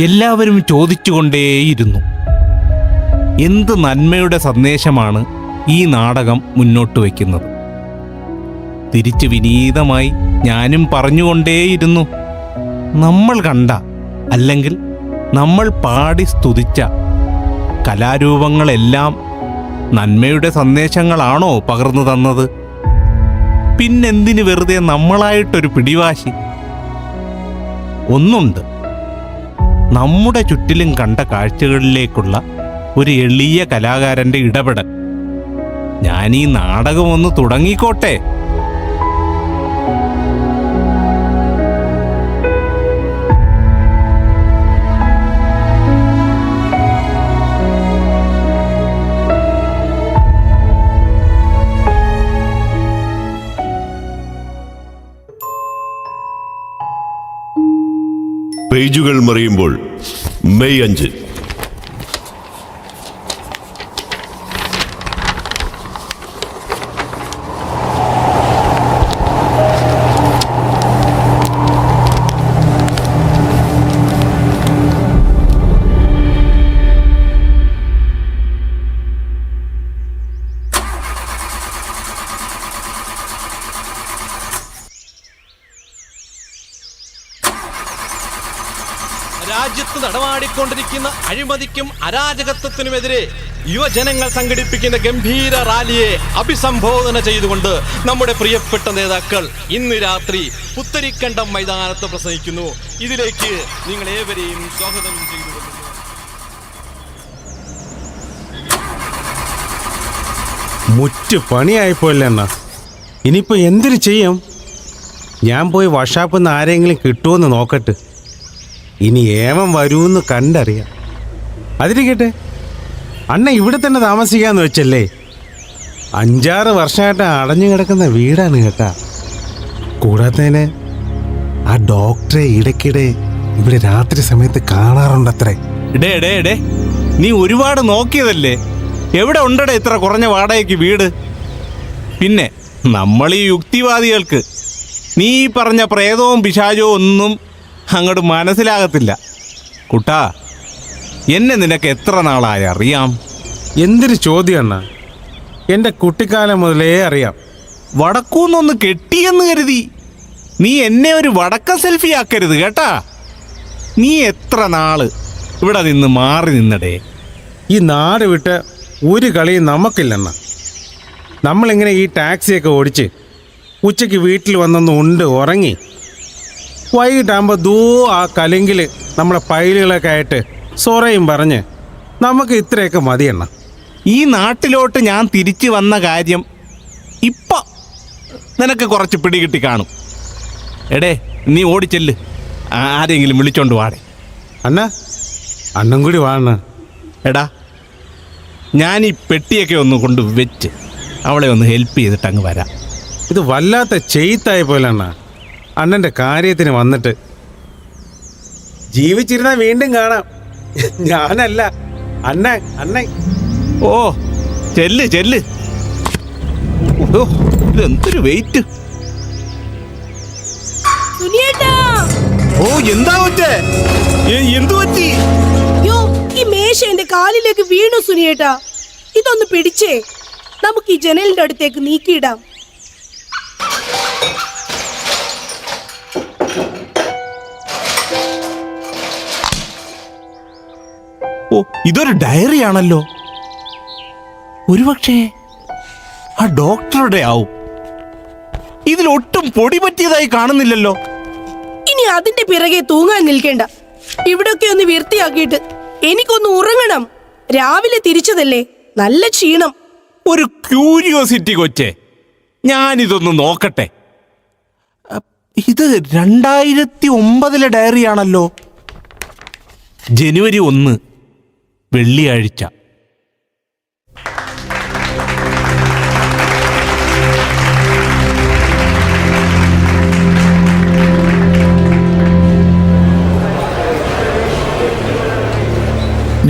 എല്ലാവരും ചോദിച്ചുകൊണ്ടേയിരുന്നു, എന്ത് നന്മയുടെ സന്ദേശമാണ് ഈ നാടകം മുന്നോട്ട് വയ്ക്കുന്നത്? തിരിച്ച് വിനീതമായി ഞാനും പറഞ്ഞുകൊണ്ടേയിരുന്നു, നമ്മൾ കണ്ട അല്ലെങ്കിൽ നമ്മൾ പാടി സ്തുതിച്ച കലാരൂപങ്ങളെല്ലാം നന്മയുടെ സന്ദേശങ്ങളാണോ പകർന്നു തന്നത്? പിന്നെന്തിന് വെറുതെ നമ്മളായിട്ടൊരു പിടിവാശി? ഒന്നുണ്ട്, നമ്മുടെ ചുറ്റിലും കണ്ട കാഴ്ചകളിലേക്കുള്ള ഒരു എളിയ കലാകാരന്റെ ഇടപെടൽ. ഞാൻ ഈ നാടകം ഒന്ന് തുടങ്ങിക്കോട്ടെ. പേജുകൾ മറിയുമ്പോൾ മെയ് 5. രാജ്യത്ത് നടമാടിക്കൊണ്ടിരിക്കുന്ന അഴിമതിക്കും അരാജകത്വത്തിനുമെതിരെ യുവജനങ്ങൾ സംഘടിപ്പിക്കുന്ന ഗംഭീര റാലിയെ അഭിസംബോധന ചെയ്തുകൊണ്ട് നമ്മുടെ പ്രിയപ്പെട്ട നേതാക്കൾ ഇന്ന് രാത്രി പുത്തരിക്കണ്ടം മൈതാനത്ത് പ്രസംഗിക്കുന്നു. ഇതിലേക്ക് നിങ്ങൾ ഏവരെയും സ്വാഗതം ചെയ്തുകൊള്ളുന്നു. മുറ്റ് പണിയായിപ്പോയല്ലേ അണ്ണ. ഇനിയിപ്പോൾ എന്തിനു ചെയ്യും? ഞാൻ പോയി വർഷാപ്പിൽ നിന്ന് ആരെങ്കിലും കിട്ടുമെന്ന് നോക്കട്ടെ. ഇനി ഏവൻ വരുമെന്ന് കണ്ടറിയാം. അതിരിക്കട്ടെ, അണ്ണ ഇവിടെ തന്നെ താമസിക്കാന്ന് വെച്ചല്ലേ? 5-6 വർഷമായിട്ട് അടഞ്ഞു കിടക്കുന്ന വീടാണ് കേട്ടാ. കൂടാത്തതിന് ആ ഡോക്ടറെ ഇടയ്ക്കിടെ ഇവിടെ രാത്രി സമയത്ത് കാണാറുണ്ടത്രേ. ഡേ നീ ഒരുപാട് നോക്കിയതല്ലേ? എവിടെ ഉണ്ടടേ ഇത്ര കുറഞ്ഞ വാടകയ്ക്ക് വീട്? പിന്നെ നമ്മൾ ഈ യുക്തിവാദികൾക്ക് നീ പറഞ്ഞ പ്രേതവും പിശാചവും ഒന്നും അങ്ങോട്ട് മനസ്സിലാകത്തില്ല. കുട്ടാ, എന്നെ നിനക്ക് എത്ര നാളായി അറിയാം? എന്തൊരു ചോദ്യം അണ്ണ, എൻ്റെ കുട്ടിക്കാലം മുതലേ അറിയാം. വടക്കൂന്നൊന്ന് കെട്ടിയെന്ന് കരുതി നീ എന്നെ ഒരു വടക്ക സെൽഫി ആക്കരുത് കേട്ടാ. നീ എത്ര നാള് ഇവിടെ നിന്ന് മാറി നിന്നടേ? ഈ നാട് വിട്ട് ഒരു കളിയും നമുക്കില്ലെണ്ണ. നമ്മളിങ്ങനെ ഈ ടാക്സിയൊക്കെ ഓടിച്ച് ഉച്ചയ്ക്ക് വീട്ടിൽ വന്നൊന്ന് ഉണ്ട് ഉറങ്ങി വൈകിട്ടാകുമ്പോൾ ആ കലിങ്കിൽ നമ്മളെ പൈലുകളൊക്കെ ആയിട്ട് സൊറയും പറഞ്ഞ് നമുക്ക് ഇത്രയൊക്കെ മതിയെണ്ണ. ഈ നാട്ടിലോട്ട് ഞാൻ തിരിച്ചു വന്ന കാര്യം ഇപ്പം നിനക്ക് കുറച്ച് പിടികിട്ടി കാണും. എടേ, നീ ഓടിച്ചെല്ല്, ആരെങ്കിലും വിളിച്ചോണ്ട് വാടേ. അണ്ണൻ കൂടി വാണ. എടാ, ഞാൻ ഈ പെട്ടിയൊക്കെ ഒന്ന് കൊണ്ട് വെച്ച് അവളെ ഒന്ന് ഹെൽപ്പ് ചെയ്തിട്ട് അങ്ങ് വരാം. ഇത് വല്ലാത്ത ചെയ്ത്തായ പോലെ അണ്ണ. അണ്ണൻ്റെ കാര്യത്തിന് വന്നിട്ട് ജീവിച്ചിരുന്നാൽ വീണ്ടും കാണാം. ഞാനല്ല അണ്ണൻ. ഓ, ചെല്ല്. ഓ, ഇതെന്തൊരു വെയിറ്റ്. ഓ, എന്താ പറ്റേ? എന്തു പറ്റി? ഈ മേശ എന്റെ കാലിലേക്ക് വീണു സുനിയേട്ടാ. ഇതൊന്ന് പിടിച്ചേ, നമുക്ക് ഈ ജനലിന്റെ അടുത്തേക്ക് നീക്കിയിടാം. ഓ, ഇതൊരു ഡയറി ആണല്ലോ. ഒരുപക്ഷേ ആ ഡോക്ടറുടെ ആവും. ഇതിലൊട്ടും പൊടി പറ്റിയതായി കാണുന്നില്ലല്ലോ. ഇനി അതിന്റെ പിറകെ തൂങ്ങാൻ നിൽക്കേണ്ട. ഇവിടൊക്കെ ഒന്ന് വൃത്തിയാക്കിയിട്ട് എനിക്കൊന്ന് ഉറങ്ങണം. രാവിലെ തിരിച്ചതല്ലേ, നല്ല ക്ഷീണം. ഒരു ക്യൂരിയോസിറ്റി കൊച്ചേ, ഞാനിതൊന്ന് നോക്കട്ടെ. ഇത് 2009 ഡയറിയാണല്ലോ. ജനുവരി 1 വെള്ളിയാഴ്ച.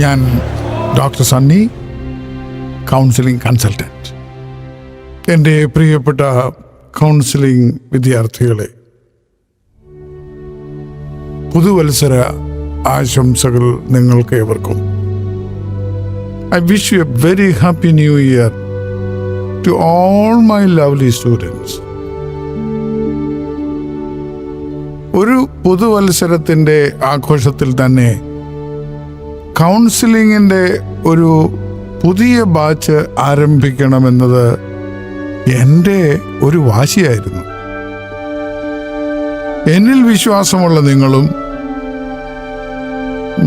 ഞാൻ ഡോക്ടർ സണ്ണി, കൗൺസിലിംഗ് കൺസൾട്ടൻറ്റ്. എൻ്റെ പ്രിയപ്പെട്ട കൗൺസിലിംഗ് വിദ്യാർത്ഥികളെ, പുതുവത്സര ആശംസകൾ നിങ്ങൾക്ക് ഏവർക്കും. I wish you a very happy new year to all my lovely students. ഒരു പുതുവത്സരത്തിൻ്റെ ആഘോഷത്തിൽ തന്നെ കൗൺസിലിങ്ങിൻ്റെ ഒരു പുതിയ ബാച്ച് ആരംഭിക്കണമെന്നത് എൻ്റെ ഒരു വാശിയായിരുന്നു. എന്നിൽ വിശ്വാസമുള്ള നിങ്ങളും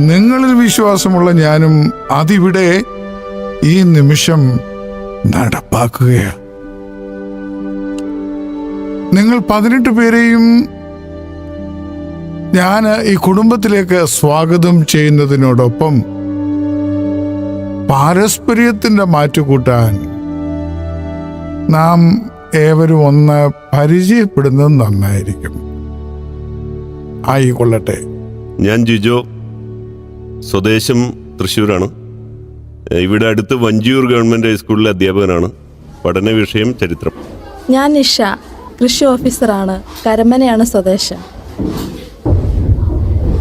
നിങ്ങളിൽ വിശ്വാസമുള്ള ഞാനും അതിവിടെ ഈ നിമിഷം നടപ്പാക്കുകയാണ്. നിങ്ങൾ 18 പേരെയും ഞാൻ ഈ കുടുംബത്തിലേക്ക് സ്വാഗതം ചെയ്യുന്നതിനോടൊപ്പം പാരസ്പര്യത്തിൻ്റെ മാറ്റുകൂട്ടാൻ നാം ഏവരും ഒന്ന് പരിചയപ്പെടുന്നത് നന്നായിരിക്കും. ആയിക്കൊള്ളട്ടെ. ഞാൻ ജിജോ, സ്വദേശം തൃശ്ശൂരാണ്. ഇവിടെ അടുത്ത് വഞ്ചിയൂർ ഗവൺമെൻറ് ഹൈസ്കൂളിലെ അധ്യാപകനാണ്. പഠന വിഷയം ചരിത്രം. ഞാൻ നിഷ, കൃഷി ഓഫീസറാണ്. കരമനയാണ് സ്വദേശം.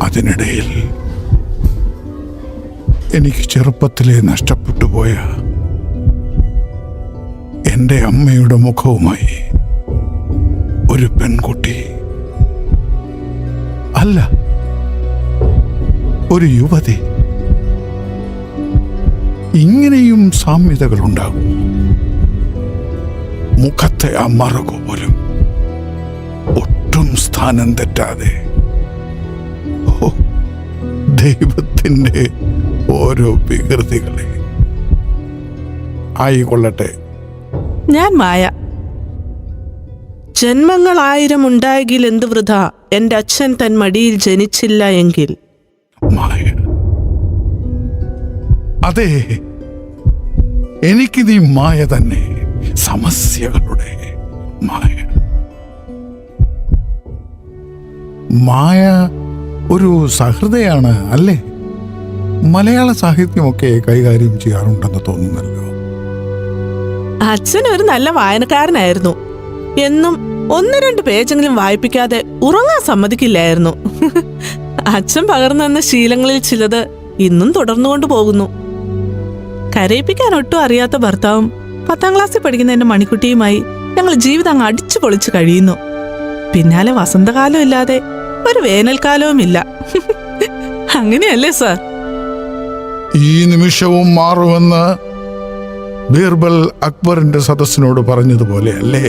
അതിനിടയിൽ എനിക്ക് ചെറുപ്പത്തിലെ നഷ്ടപ്പെട്ടു പോയ എൻ്റെ അമ്മയുടെ മുഖവുമായി ഒരു പെൺകുട്ടി, അല്ല ഒരു യുവതി. ഇങ്ങനെയും സാമ്യതകളുണ്ടാകും. മുഖത്തെ ആ മറുകു പോലും ഒട്ടും സ്ഥാനം തെറ്റാതെ. ഓ, ദൈവത്തിൻ്റെ ഓരോ വികൃതികളെ. ആയിക്കൊള്ളട്ടെ. ഞാൻ മായ. ജന്മങ്ങൾ 1000 ഉണ്ടായെങ്കിൽ എന്ത് വൃഥ, എൻ്റെ അച്ഛൻ തൻ മടിയിൽ ജനിച്ചില്ല എങ്കിൽ. മായ, അതെ, എനിക്ക് നീ മായ തന്നെ. സമസ്യകളുടെ മായ. മായ ഒരു സഹൃദയാണ് അല്ലേ? മലയാള സാഹിത്യമൊക്കെ കൈകാര്യം ചെയ്യാറുണ്ടെന്ന് തോന്നുന്നല്ലോ. അച്ഛൻ ഒരു നല്ല വായനക്കാരനായിരുന്നു. എന്നും 1-2 പേജെങ്കിലും വായിപ്പിക്കാതെ ഉറങ്ങാൻ സമ്മതിക്കില്ലായിരുന്നു. അച്ഛൻ പകർന്നു തന്ന ശീലങ്ങളിൽ ചിലത് ഇന്നും തുടർന്നുകൊണ്ട് പോകുന്നു. കരയിപ്പിക്കാൻ ഒട്ടും അറിയാത്ത ഭർത്താവും 10ാം ക്ലാസ്സിൽ പഠിക്കുന്ന എൻ്റെ മണിക്കുട്ടിയുമായി ഞങ്ങൾ ജീവിതം അങ്ങ് അടിച്ചു പൊളിച്ച് കഴിയുന്നു. പിന്നാലെ വസന്തകാലം ഇല്ലാതെ ഒരു വേനൽക്കാലവും ഇല്ല. അങ്ങനെയല്ലേ സാർ? ഈ നിമിഷവും മാറുമെന്ന് ബീർബൽ അക്ബറിന്റെ സദസ്സിനോട് പറഞ്ഞതുപോലെ അല്ലേ?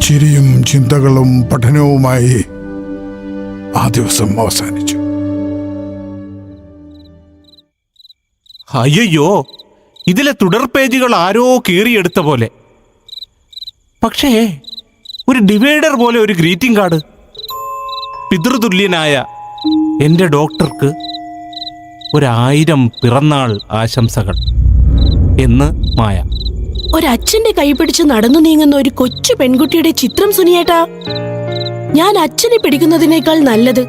ചിരിയും ചിന്തകളും പഠനവുമായി ആ ദിവസം അവസാനിച്ചു. അയ്യോ, ഇതിലെ തുടർ പേജുകൾ ആരോ കീറിയെടുത്ത പോലെ. പക്ഷേ ഒരു ഡിവൈഡർ പോലെ ഒരു ഗ്രീറ്റിംഗ് കാർഡ്. പിതൃതുല്യനായ എൻ്റെ ഡോക്ടർക്ക് 1000 പിറന്നാൾ ആശംസകൾ എന്ന് മായ. ഒരച്ഛന്റെ കൈപിടിച്ച് നടന്നു നീങ്ങുന്ന ഒരു കൊച്ചു പെൺകുട്ടിയുടെ ചിത്രം സുനിയേട്ടാ. ഞാൻ അച്ഛനെ പിടിക്കുന്നതിനേക്കാൾ നല്ലത്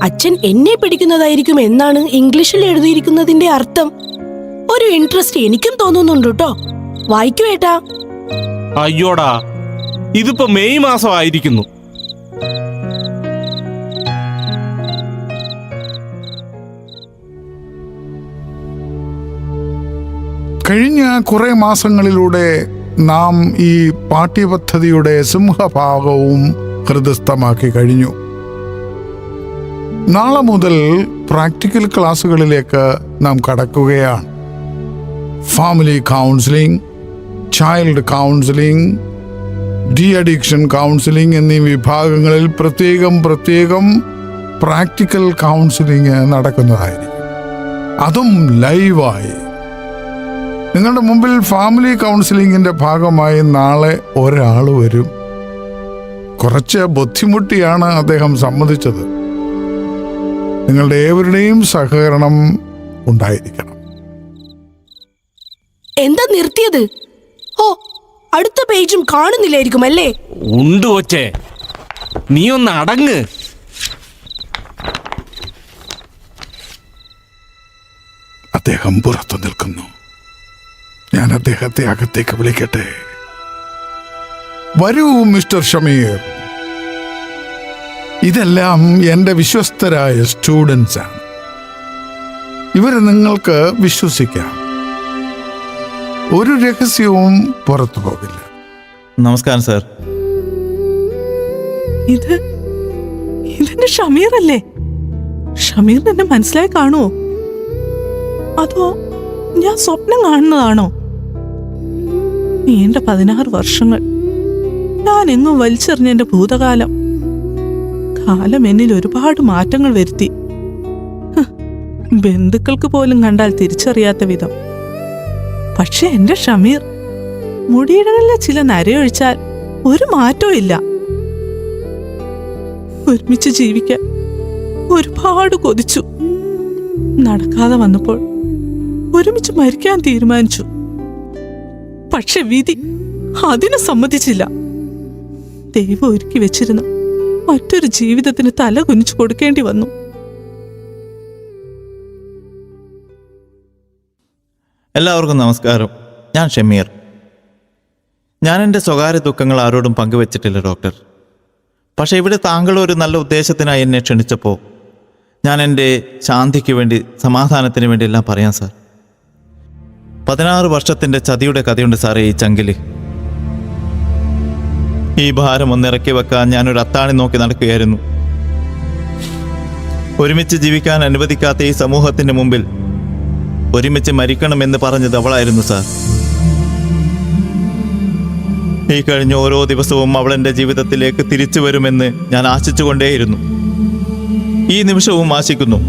അച്ഛൻ എന്നെ പിടിക്കുന്നതായിരിക്കും എന്നാണ് ഇംഗ്ലീഷിൽ എഴുതിയിരിക്കുന്നതിന്റെ അർത്ഥം. ഒരു ഇൻട്രസ്റ്റ് എനിക്കും തോന്നുന്നുണ്ട് കേട്ടോ. വായിക്കൂ ഏട്ടാ. അയ്യോടാ, ഇതിപ്പോ മെയ് മാസം ആയിരിക്കുന്നു. കഴിഞ്ഞ കുറെ മാസങ്ങളിലൂടെ നാം ഈ പാഠ്യപദ്ധതിയുടെ സിംഹഭാഗവും ഹൃദയസ്ഥമാക്കി കഴിഞ്ഞു. നാളെ മുതൽ പ്രാക്ടിക്കൽ ക്ലാസ്സുകളിലേക്ക് നാം കടക്കുകയാണ്. Family counselling, child counselling, de addiction counselling എന്നീ വിഭാഗങ്ങളിൽ പ്രത്യേകം പ്രാക്ടിക്കൽ കൗൺസിലിംഗ് നടക്കുന്നതായിരിക്കും. അതും ലൈവായി. നിങ്ങളുടെ മുമ്പിൽ ഫാമിലി കൗൺസിലിങ്ങിൻ്റെ ഭാഗമായി നാളെ ഒരാൾ വരും. കുറച്ച് ബുദ്ധിമുട്ടിയാണ് അദ്ദേഹം സമ്മതിച്ചത്. നിങ്ങളുടെ ഏവരുടെയും സഹകരണം ഉണ്ടായിരിക്കണം. എന്താ നിർത്തിയത്? ഓ, അടുത്ത പേജും കാണുന്നില്ലായിരിക്കും അല്ലേ? ഉണ്ട് കൊച്ചേ, നീ ഒന്ന് അടങ്ങ്. അദ്ദേഹം പുറത്തു നിൽക്കുന്നു. ഞാൻ അദ്ദേഹത്തെ അകത്തേക്ക് വിളിക്കട്ടെ. വരൂ മിസ്റ്റർ ഷമീർ. ഇതെല്ലാം എൻ്റെ വിശ്വസ്തരായ സ്റ്റുഡൻസാണ്. ഇവരെ നിങ്ങൾക്ക് വിശ്വസിക്കാം. ഒരു രഹസ്യവും പുറത്തു പോകില്ല. നമസ്കാരം സാർ. ഇതെന്റെ ഷമീർ അല്ലേ? ഷമീർ എന്നെ മനസ്സിലായി കാണുമോ? അതോ ഞാൻ സ്വപ്നം കാണുന്നതാണോ? നീണ്ട 16 വർഷങ്ങൾ ഞാൻ എങ്ങും വലിച്ചെറിഞ്ഞ എന്റെ ഭൂതകാലം. കാലം എന്നിൽ ഒരുപാട് മാറ്റങ്ങൾ വരുത്തി. ബന്ധുക്കൾക്ക് പോലും കണ്ടാൽ തിരിച്ചറിയാത്ത വിധം. പക്ഷെ എന്റെ ഷമീർ മുടിയിടങ്ങളിലെ ചില നരയൊഴിച്ചാൽ ഒരു മാറ്റവും ഇല്ല. ഒരുമിച്ച് ജീവിക്കാൻ ഒരുപാട് കൊതിച്ചു. നടക്കാതെ വന്നപ്പോൾ ഒരുമിച്ച് മരിക്കാൻ തീരുമാനിച്ചു. പക്ഷെ വിധി അതിനെ സമ്മതിച്ചില്ല. ദൈവം ഒരുക്കി വെച്ചിരുന്ന മറ്റൊരു ജീവിതത്തിന് തല കുനിച്ചു കൊടുക്കേണ്ടി വന്നു. എല്ലാവർക്കും നമസ്കാരം. ഞാൻ ഷമീർ. ഞാൻ എൻ്റെ സ്വകാര്യ ദുഃഖങ്ങൾ ആരോടും പങ്കുവച്ചിട്ടില്ല ഡോക്ടർ. പക്ഷെ ഇവിടെ താങ്കൾ ഒരു നല്ല ഉദ്ദേശത്തിനായി എന്നെ ക്ഷണിച്ചപ്പോൾ ഞാൻ എൻ്റെ ശാന്തിക്ക് വേണ്ടി, സമാധാനത്തിന് വേണ്ടി എല്ലാം പറയാം സാർ. 16 വർഷത്തിൻ്റെ ചതിയുടെ കഥയുണ്ട് സാറേ ഈ ചങ്കില്. ഈ ഭാരം ഒന്നിറക്കി വെക്കാൻ ഞാനൊരു അത്താണി നോക്കി നടക്കുകയായിരുന്നു. ഒരുമിച്ച് ജീവിക്കാൻ അനുവദിക്കാത്ത ഈ സമൂഹത്തിന്റെ മുമ്പിൽ ഒരുമിച്ച് മരിക്കണമെന്ന് പറഞ്ഞത് അവളായിരുന്നു സാർ. ഈ കഴിഞ്ഞ ഓരോ ദിവസവും അവൾ എൻ്റെ ജീവിതത്തിലേക്ക് തിരിച്ചു വരുമെന്ന് ഞാൻ ആശിച്ചുകൊണ്ടേയിരുന്നു. ഈ നിമിഷവും ആശിക്കുന്നു.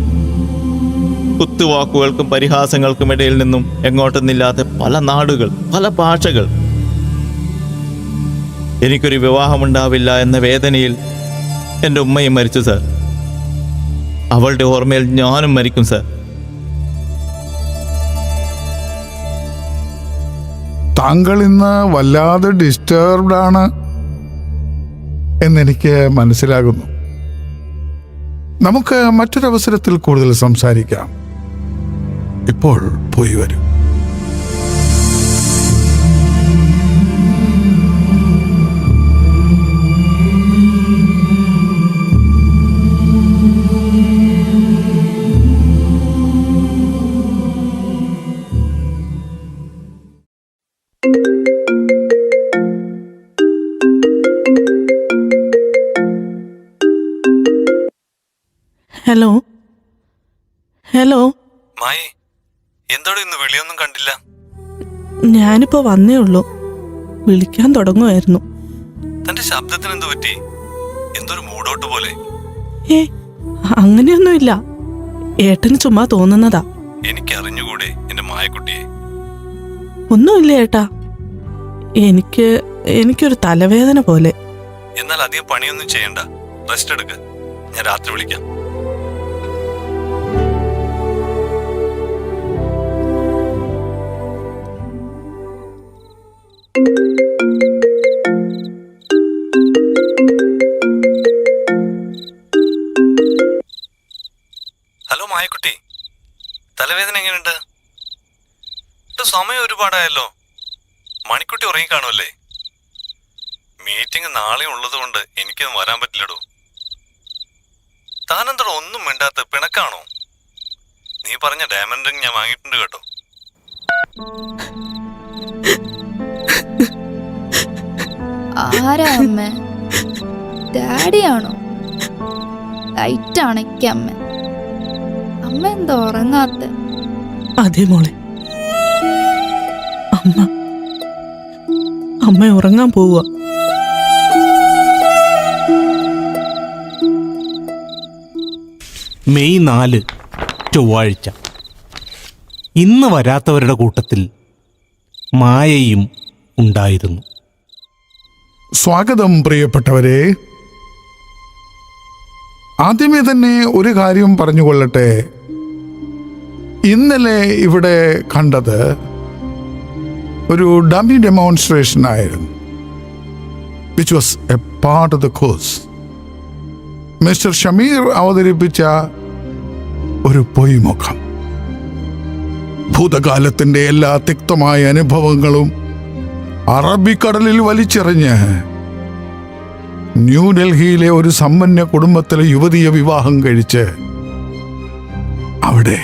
കുത്തുവാക്കുകൾക്കും പരിഹാസങ്ങൾക്കും ഇടയിൽ നിന്നും എങ്ങോട്ടെന്നില്ലാതെ പല നാടുകൾ, പല ഭാഷകൾ. എനിക്കൊരു വിവാഹമുണ്ടാവില്ല എന്ന വേദനയിൽ എൻ്റെ ഉമ്മയും മരിച്ചു സാർ. അവളുടെ ഓർമ്മയിൽ ഞാനും മരിക്കും സാർ. താങ്കൾ ഇന്ന് വല്ലാതെ ഡിസ്റ്റർബ്ഡ് ആണ് എന്നെനിക്ക് മനസ്സിലാകുന്നു. നമുക്ക് മറ്റൊരവസരത്തിൽ കൂടുതൽ സംസാരിക്കാം. ഇപ്പോൾ പോയി വരും. Hello hello. മായി, എന്തോടെ ഇന്ന് വിളിയൊന്നും കണ്ടില്ല? ഞാനിപ്പോ വന്നേ ഉള്ളൂ. വിളിക്കാൻ തുടങ്ങുമായിരുന്നു. തന്റെ ശബ്ദത്തിന് എന്ത് പറ്റി? എന്തൊരു മൂടോട്ട് പോലെ. അങ്ങനെയൊന്നുമില്ല. ഏട്ടന് ചുമ്മാ തോന്നുന്നതാ. എനിക്ക് അറിഞ്ഞുകൂടെ എന്റെ മായക്കുട്ടിയെ? ഒന്നുമില്ല ഏട്ടാ. എനിക്കൊരു തലവേദന പോലെ. എന്നാൽ അധികം പണിയൊന്നും ചെയ്യണ്ട, റെസ്റ്റ് എടുക്ക്. ഞാൻ രാത്രി വിളിക്കാം. ഹലോ മായക്കുട്ടി, തലവേദന എങ്ങനെയുണ്ട്? സമയം ഒരുപാടായല്ലോ. മണിക്കുട്ടി ഉറങ്ങിക്കാണുമല്ലേ? മീറ്റിംഗ് നാളെ ഉള്ളത് കൊണ്ട് എനിക്കൊന്നും വരാൻ പറ്റില്ലടോ. താനെന്തോടെ ഒന്നും മിണ്ടാത്ത? പിണക്കാണോ? നീ പറഞ്ഞ ഡയമണ്ട് റിംഗ് ഞാൻ വാങ്ങിയിട്ടുണ്ട് കേട്ടോ. ആരാ അമ്മ? ഡാഡിയാണോ? ലൈറ്റ് അണയ്ക്കമ്മ. അമ്മ എന്താ ഉറങ്ങാത്ത? അതെ മോളെ, അമ്മ ഉറങ്ങാൻ പോവുക. മെയ് 4 ചൊവ്വാഴ്ച. ഇന്ന് വരാത്തവരുടെ കൂട്ടത്തിൽ മായയും ഉണ്ടായിരുന്നു. സ്വാഗതം പ്രിയപ്പെട്ടവരെ. ആദ്യമേ തന്നെ ഒരു കാര്യം പറഞ്ഞുകൊള്ളട്ടെ. ഇന്നലെ ഇവിടെ കണ്ടത് ഒരു ഡമ്മി ഡെമോൺസ്ട്രേഷൻ ആയിരുന്നു, which was A part of the course. Mister Shameer അവതരിപ്പിച്ച ഒരു പൊയ്മുഖം, ഭൂതകാലത്തിന്റെ എല്ലാ തിക്തമായ അനുഭവങ്ങളും അറബിക്കടലിൽ വലിച്ചെറിഞ്ഞ് ന്യൂഡൽഹിയിലെ ഒരു സമ്പന്ന കുടുംബത്തിലെ യുവതിയെ വിവാഹം കഴിച്ച് അവിടെ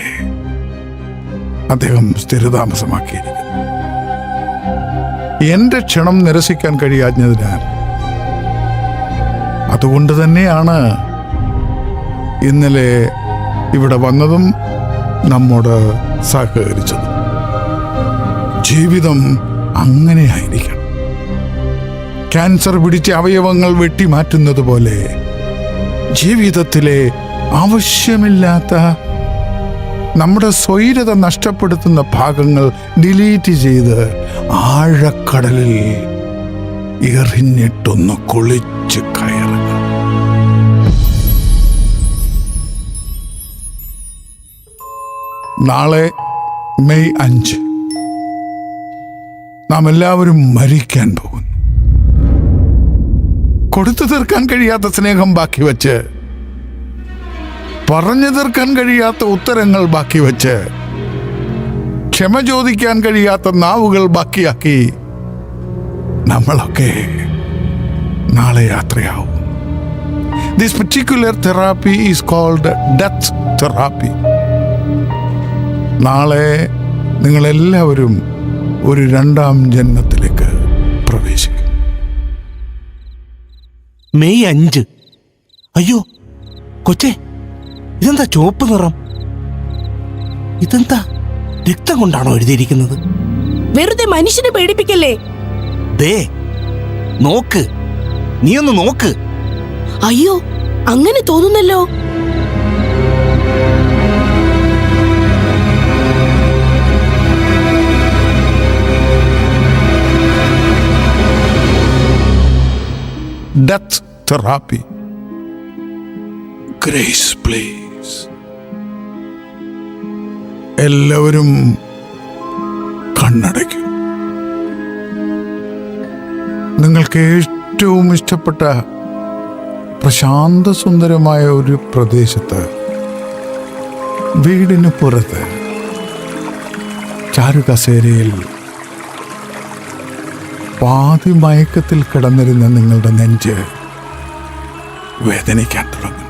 അദ്ദേഹം സ്ഥിരതാമസമാക്കിയിരിക്കുന്നു. എന്റെ ക്ഷണം നിരസിക്കാൻ കഴിയാഞ്ഞതിനാൽ അതുകൊണ്ട് തന്നെയാണ് ഇന്നലെ ഇവിടെ വന്നതും നമ്മോട് സഹകരിച്ചതും. ജീവിതം അങ്ങനെയായിരിക്കണം. ക്യാൻസർ പിടിച്ച അവയവങ്ങൾ വെട്ടിമാറ്റുന്നത് പോലെ ജീവിതത്തിലെ ആവശ്യമില്ലാത്ത നമ്മുടെ സ്വൈരത നഷ്ടപ്പെടുത്തുന്ന ഭാഗങ്ങൾ ഡിലീറ്റ് ചെയ്ത് ആഴക്കടലിൽ എറിഞ്ഞിട്ടൊന്ന് കുളിച്ച് കയറുക. നാളെ മെയ് 5 നാം എല്ലാവരും മരിക്കാൻ പോകുന്നു. കൊടുത്തു തീർക്കാൻ കഴിയാത്ത സ്നേഹം ബാക്കി വച്ച്, പറഞ്ഞു തീർക്കാൻ കഴിയാത്ത ഉത്തരങ്ങൾ ബാക്കി വച്ച്, ക്ഷമ ചോദിക്കാൻ കഴിയാത്ത നാവുകൾ ബാക്കിയാക്കി നമ്മളൊക്കെ നാളെ യാത്രയാവും. This particular therapy is called death therapy. നാളെ നിങ്ങളെല്ലാവരും ഒരു 2ാം ജന്മത്തിലേക്ക് പ്രവേശിക്കും. മെയ് 5. അയ്യോ കൊച്ചേ, ഇതെന്താ ചുവപ്പ് നിറം? ഇതെന്താ രക്തം കൊണ്ടാണോ എഴുതിയിരിക്കുന്നത്? വെറുതെ മനുഷ്യനെ പേടിപ്പിക്കല്ലേ. ദേ നോക്ക്, നീ ഒന്ന് നോക്ക്. അയ്യോ, അങ്ങനെ തോന്നുന്നല്ലോ. Death therapy. Grace, please. എല്ലാവരും കണ്ണടയ്ക്കും. നിങ്ങൾക്ക് ഏറ്റവും ഇഷ്ടപ്പെട്ട പ്രശാന്ത സുന്ദരമായ ഒരു പ്രദേശത്ത്, വീടിന് പുറത്ത് ചാരുകസേരയിൽ പാതി മയക്കത്തിൽ കിടന്നിരുന്ന നിങ്ങളുടെ നെഞ്ച് വേദനിക്കാൻ തുടങ്ങും.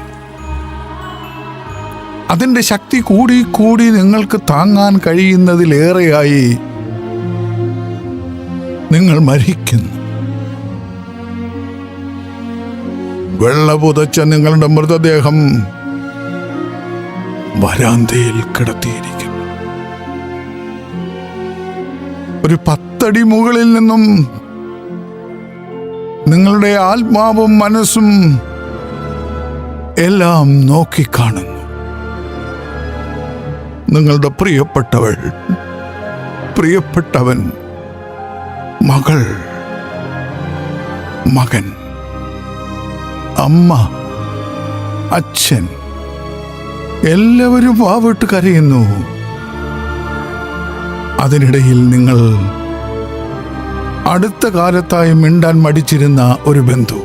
അതിൻ്റെ ശക്തി കൂടി കൂടി നിങ്ങൾക്ക് താങ്ങാൻ കഴിയുന്നതിലേറെയായി നിങ്ങൾ മരിക്കുന്നു. വെള്ള പുതച്ച നിങ്ങളുടെ മൃതദേഹം വരാന്തയിൽ കിടത്തിയിരിക്കുന്നു. ഒരു 10 അടി മുകളിൽ നിന്നും നിങ്ങളുടെ ആത്മാവും മനസ്സും എല്ലാം നോക്കിക്കാണുന്നു. നിങ്ങളുടെ പ്രിയപ്പെട്ടവൾ, പ്രിയപ്പെട്ടവൻ, മകൾ, മകൻ, അമ്മ, അച്ഛൻ എല്ലാവരും വാവിട്ട് കരയുന്നു. അതിനിടയിൽ നിങ്ങൾ അടുത്ത കാലത്തായി മിണ്ടാൻ മടിച്ചിരുന്ന ഒരു ബന്ധു,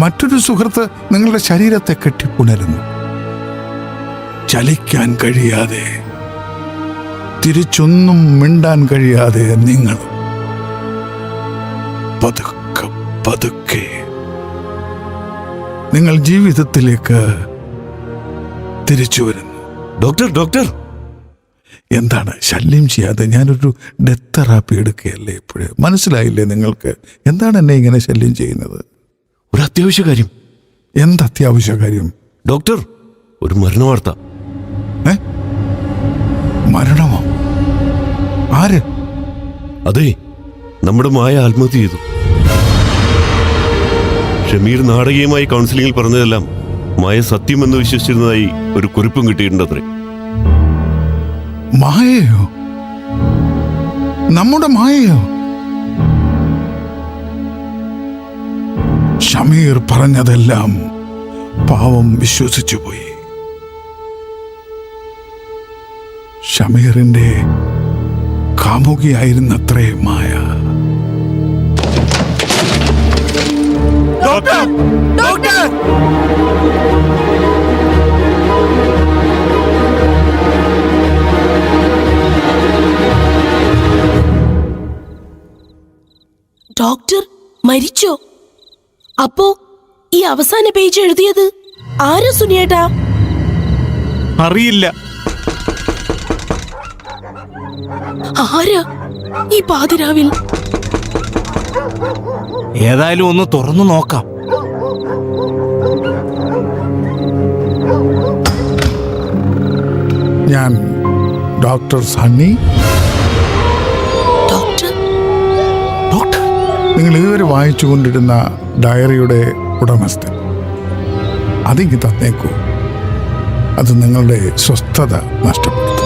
മറ്റൊരു സുഹൃത്ത് നിങ്ങളുടെ ശരീരത്തെ കെട്ടിപ്പുണരുന്നു. ചലിക്കാൻ കഴിയാതെ, തിരിച്ചൊന്നും മിണ്ടാൻ കഴിയാതെ നിങ്ങൾ പതുക്കെ പതുക്കെ നിങ്ങൾ ജീവിതത്തിലേക്ക് തിരിച്ചു വരുന്നു. ഡോക്ടർ എന്താണ്? ശല്യം ചെയ്യാതെ ഞാനൊരു ഡെത്ത് തെറാപ്പി എടുക്കുകയല്ലേ ഇപ്പോഴേ? മനസ്സിലായില്ലേ നിങ്ങൾക്ക്? എന്താണ് എന്നെ ഇങ്ങനെ ശല്യം ചെയ്യുന്നത്? ഒരു അത്യാവശ്യ കാര്യം. എന്ത് അത്യാവശ്യ കാര്യം? ഡോക്ടർ, ഒരു മരണവാർത്ത. മരണമോ? ആര്? അതെ, നമ്മുടെ മായ ആത്മഹത്യ ചെയ്തു. ഷമീർ നാടകീയമായി കൗൺസിലിംഗിൽ പറഞ്ഞതെല്ലാം മായ സത്യമെന്ന് വിശ്വസിച്ചിരുന്നതായി ഒരു കുറിപ്പും കിട്ടിയിട്ടുണ്ടത്രേ. മായയോ? നമ്മുടെ മായയോ? ഷമീർ പറഞ്ഞതെല്ലാം പാവം വിശ്വസിച്ചു പോയി. ഷമീറിന്റെ കാമുകിയായിരുന്നത്രേ മായ. ഡോക്ടർ മരിച്ചോ? അപ്പോ ഈ അവസാന പേജ് എഴുതിയത് ആരാ സുനിയേട്ടാ? അറിയില്ല. ആരാ ഈ പാതിരാവിൽ? ഏതായാലും ഒന്ന് തുറന്നു നോക്കാം. ഞാൻ ഡോക്ടർ സണ്ണി. ഡോക്ടർ? ഡോക്ടർ, നിങ്ങൾ ഇതുവരെ വായിച്ചുകൊണ്ടിരുന്ന ഡയറിയുടെ ഉടമസ്ഥൻ. അതിങ്ങ് തന്നേക്കൂ. അത് നിങ്ങളുടെ സ്വസ്ഥത നഷ്ടപ്പെടുത്തും.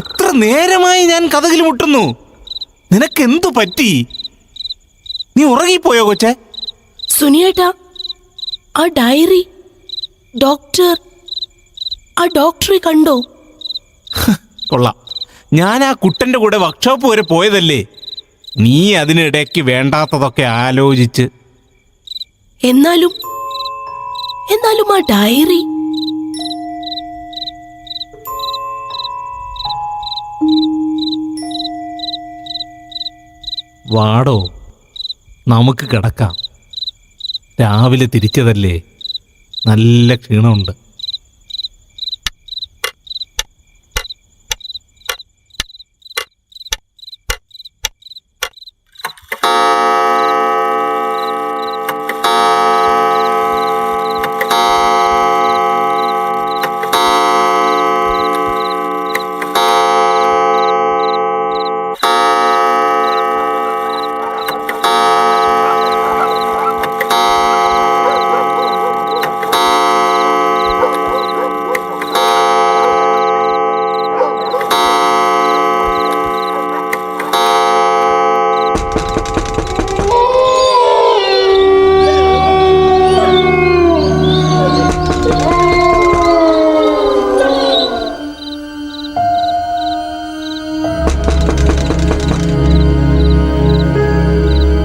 എത്ര നേരമായി ഞാൻ കഥകിൽ മുട്ടുന്നു. നിനക്കെന്തു പറ്റി? നീ ഉറങ്ങിപ്പോയോ കൊച്ചേ? സുനിയേട്ടാ, ആ ഡയറി ആ ഡോക്ടറെ കണ്ടോ? കൊള്ളാം. ഞാൻ ആ കുട്ടന്റെ കൂടെ വർക്ക്ഷോപ്പ് വരെ പോയതല്ലേ. നീ അതിനിടയ്ക്ക് വേണ്ടാത്തതൊക്കെ ആലോചിച്ച്. എന്നാലും ആ ഡയറി വാടോ, നമുക്ക് കിടക്കാം. രാവിലെ തിരിച്ചതല്ലേ, നല്ല ക്ഷീണമുണ്ട്.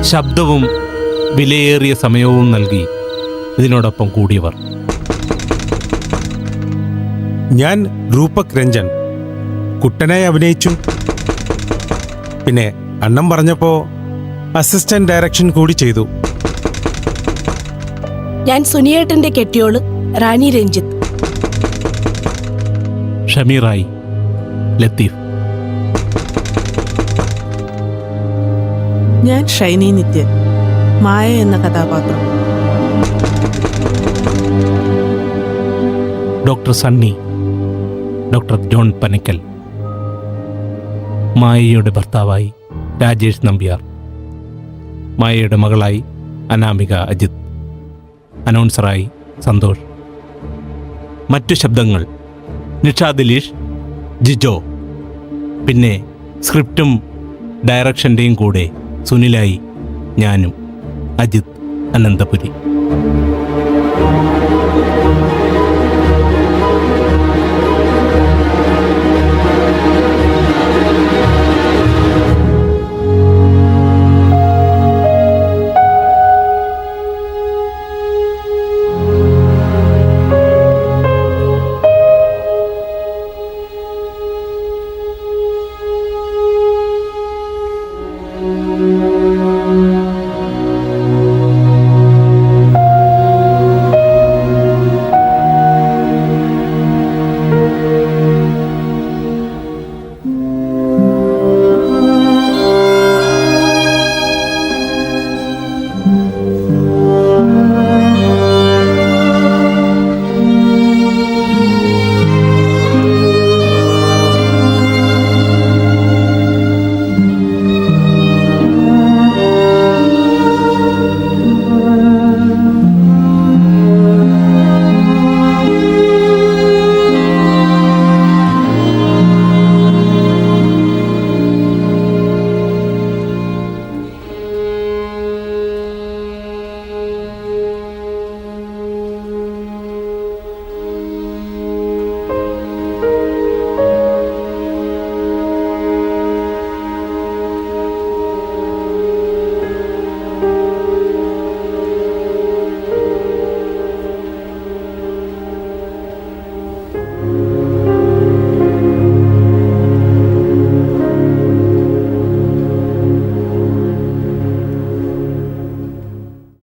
ശബ്ദവും വിലയേറിയ സമയവും നൽകി ഇതിനോടൊപ്പം കൂടിയവർ: ഞാൻ രൂപക് രഞ്ജൻ കുട്ടനായി അഭിനയിച്ചു. പിന്നെ അണ്ണം പറഞ്ഞപ്പോ അസിസ്റ്റന്റ് ഡയറക്ഷൻ കൂടി ചെയ്തു. ഞാൻ സുനിയേട്ടന്റെ കെട്ടിയോള് റാണി രഞ്ജിത്ത്. ഷമീറായി ലത്തീഫ്. ഞാൻ ഷൈനി നിത്യൻ, മായ എന്ന കഥാപാത്രം. Doctor Sunny doctor John Panakkal. മായയുടെ ഭർത്താവായി രാജേഷ് നമ്പ്യാർ. മായയുടെ മകളായി അനാമിക അജിത്. അനൗൺസറായി സന്തോഷ്. മറ്റു ശബ്ദങ്ങൾ: നിഷ ദിലീഷ്, ജിജോ. പിന്നെ സ്ക്രിപ്റ്റും ഡയറക്ഷൻ്റെയും കൂടെ സുനിലായി ഞാനും, അജിത് അനന്തപുരി.